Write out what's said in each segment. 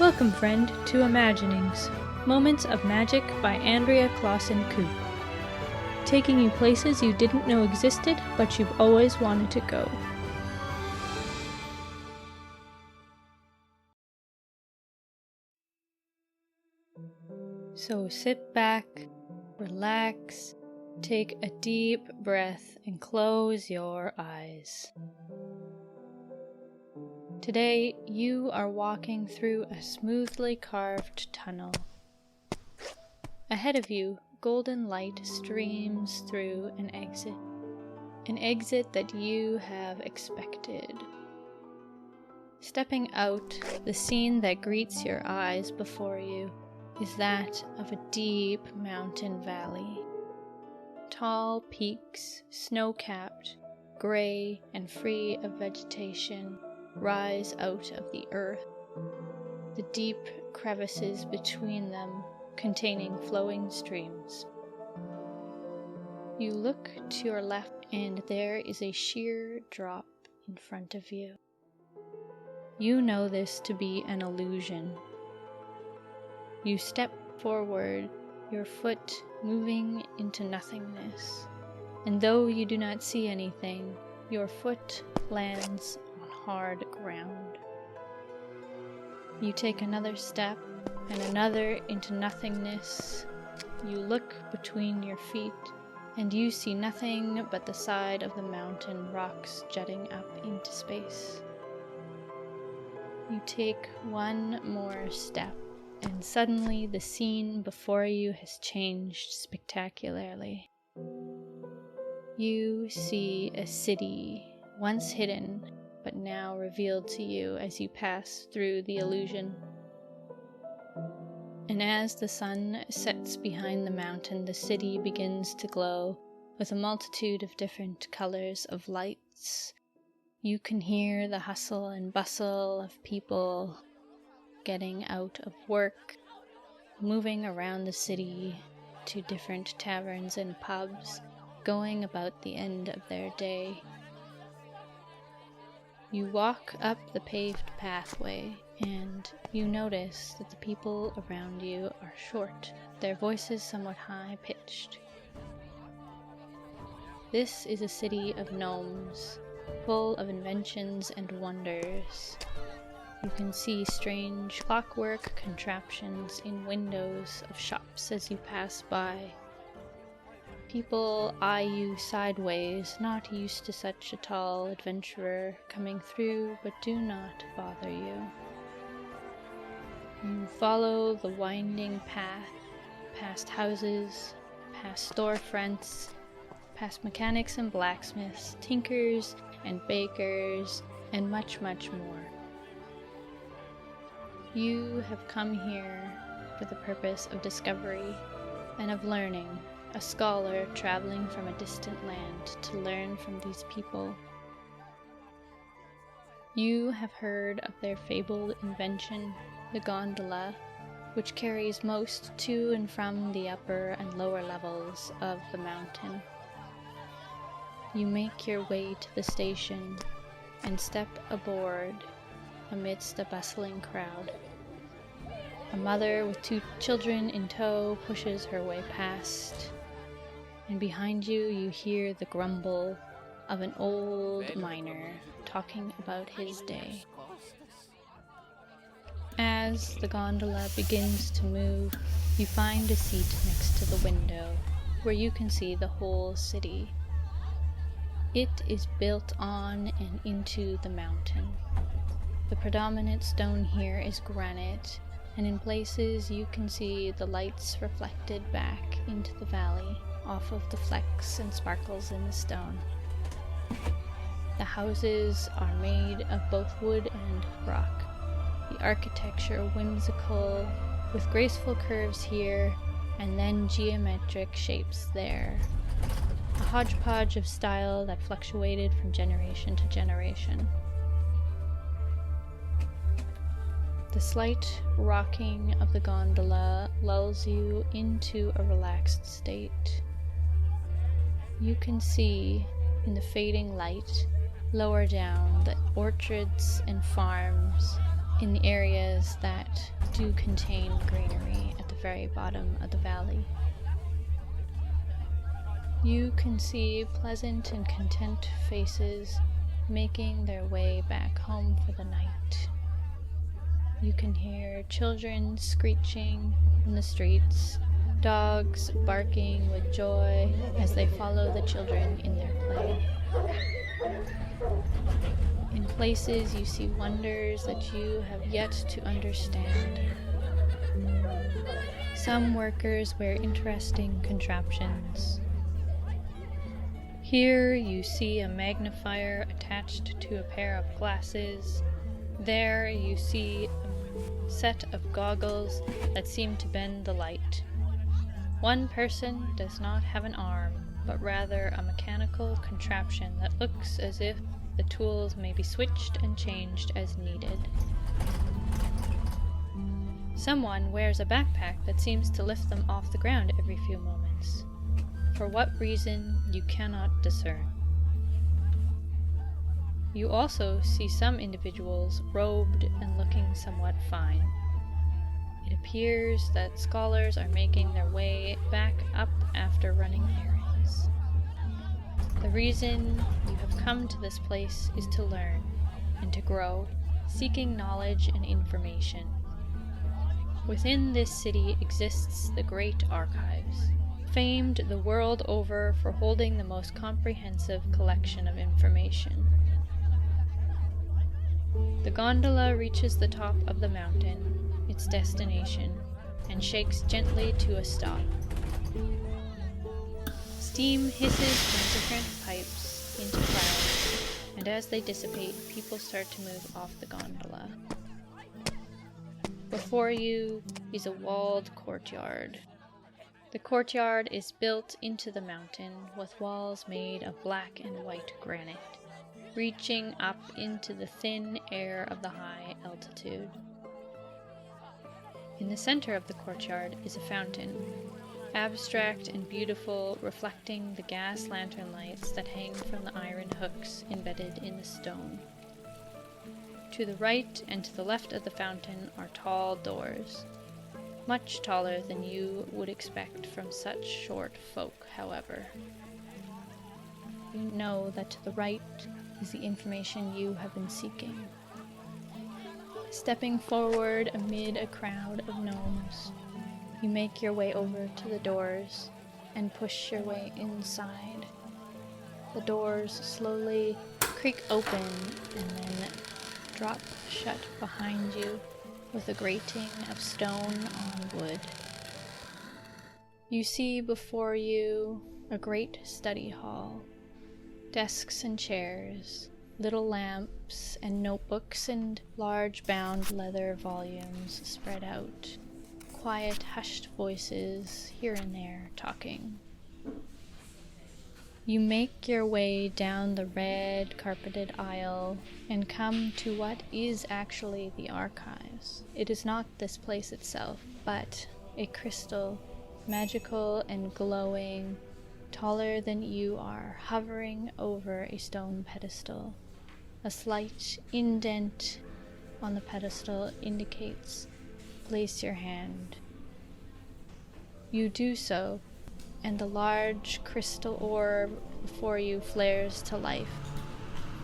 Welcome, friend, to Imaginings, Moments of Magic by Andrea Klassen-Koop. Taking you places you didn't know existed, but you've always wanted to go. So sit back, relax, take a deep breath, and close your eyes. Today, you are walking through a smoothly carved tunnel. Ahead of you, golden light streams through an exit that you have expected. Stepping out, the scene that greets your eyes before you is that of a deep mountain valley. Tall peaks, snow-capped, gray and free of vegetation, rise out of the earth, the deep crevices between them containing flowing streams. You look to your left and there is a sheer drop in front of you. You know this to be an illusion. You step forward, your foot moving into nothingness, and though you do not see anything, your foot lands on hard ground. You take another step and another into nothingness. You look between your feet and you see nothing but the side of the mountain, rocks jutting up into space. You take one more step and suddenly the scene before you has changed spectacularly. You see a city, once hidden, but now revealed to you as you pass through the illusion. And as the sun sets behind the mountain, the city begins to glow with a multitude of different colors of lights. You can hear the hustle and bustle of people getting out of work, moving around the city to different taverns and pubs, going about the end of their day. You walk up the paved pathway and you notice that the people around you are short, their voices somewhat high-pitched. This is a city of gnomes, full of inventions and wonders. You can see strange clockwork contraptions in windows of shops as you pass by. People eye you sideways, not used to such a tall adventurer coming through, but do not bother you. You follow the winding path, past houses, past storefronts, past mechanics and blacksmiths, tinkers and bakers, and much, much more. You have come here for the purpose of discovery and of learning, a scholar traveling from a distant land to learn from these people. You have heard of their fabled invention, the gondola, which carries most to and from the upper and lower levels of the mountain. You make your way to the station and step aboard amidst a bustling crowd. A mother with 2 children in tow pushes her way past, and behind you you hear the grumble of an old miner talking about his day. As the gondola begins to move, you find a seat next to the window where you can see the whole city. It is built on and into the mountain. The predominant stone here is granite, and in places you can see the lights reflected back into the valley off of the flecks and sparkles in the stone. The houses are made of both wood and rock, the architecture whimsical, with graceful curves here and then geometric shapes there. A hodgepodge of style that fluctuated from generation to generation. The slight rocking of the gondola lulls you into a relaxed state. You can see, in the fading light, lower down the orchards and farms in the areas that do contain greenery at the very bottom of the valley. You can see pleasant and content faces making their way back home for the night. You can hear children screeching in the streets, dogs barking with joy as they follow the children in their play. In places you see wonders that you have yet to understand. Some workers wear interesting contraptions. Here you see a magnifier attached to a pair of glasses. There you see a set of goggles that seem to bend the light. One person does not have an arm, but rather a mechanical contraption that looks as if the tools may be switched and changed as needed. Someone wears a backpack that seems to lift them off the ground every few moments. For what reason, you cannot discern. You also see some individuals robed and looking somewhat fine. It appears that scholars are making their way back up after running errands. The reason you have come to this place is to learn and to grow, seeking knowledge and information. Within this city exists the Great Archives, famed the world over for holding the most comprehensive collection of information. The gondola reaches the top of the mountain, its destination, and shakes gently to a stop. Steam hisses from different pipes into clouds, and as they dissipate, people start to move off the gondola. Before you is a walled courtyard. The courtyard is built into the mountain with walls made of black and white granite, reaching up into the thin air of the high altitude. In the center of the courtyard is a fountain, abstract and beautiful, reflecting the gas lantern lights that hang from the iron hooks embedded in the stone. To the right and to the left of the fountain are tall doors, much taller than you would expect from such short folk, however. You know that to the right is the information you have been seeking. Stepping forward amid a crowd of gnomes, you make your way over to the doors and push your way inside. The doors slowly creak open and then drop shut behind you with a grating of stone on wood. You see before you a great study hall, desks and chairs, little lamps and notebooks and large bound leather volumes spread out, quiet hushed voices here and there talking. You make your way down the red carpeted aisle and come to what is actually the archives. It is not this place itself, but a crystal, magical and glowing, taller than you are, hovering over a stone pedestal. A slight indent on the pedestal indicates, place your hand. You do so, and the large crystal orb before you flares to life,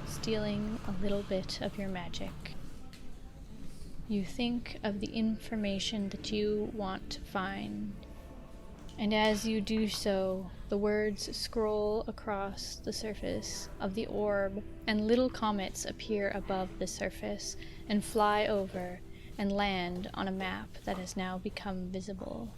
stealing a little bit of your magic. You think of the information that you want to find, and as you do so, the words scroll across the surface of the orb, and little comets appear above the surface and fly over and land on a map that has now become visible.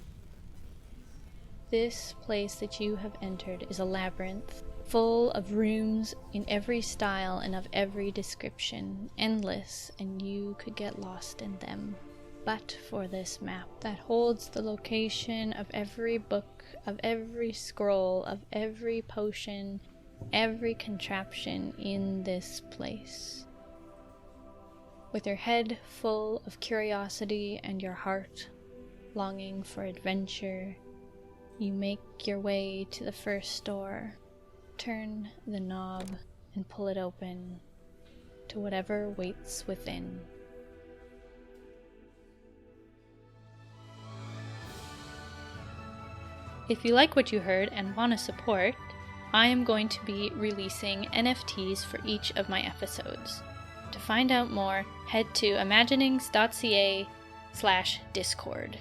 This place that you have entered is a labyrinth, full of rooms in every style and of every description, endless, and you could get lost in them. But for this map that holds the location of every book, of every scroll, of every potion, every contraption in this place. With your head full of curiosity and your heart longing for adventure, you make your way to the first door, turn the knob, and pull it open to whatever waits within. If you like what you heard and want to support, I am going to be releasing NFTs for each of my episodes. To find out more, head to imaginings.ca/discord.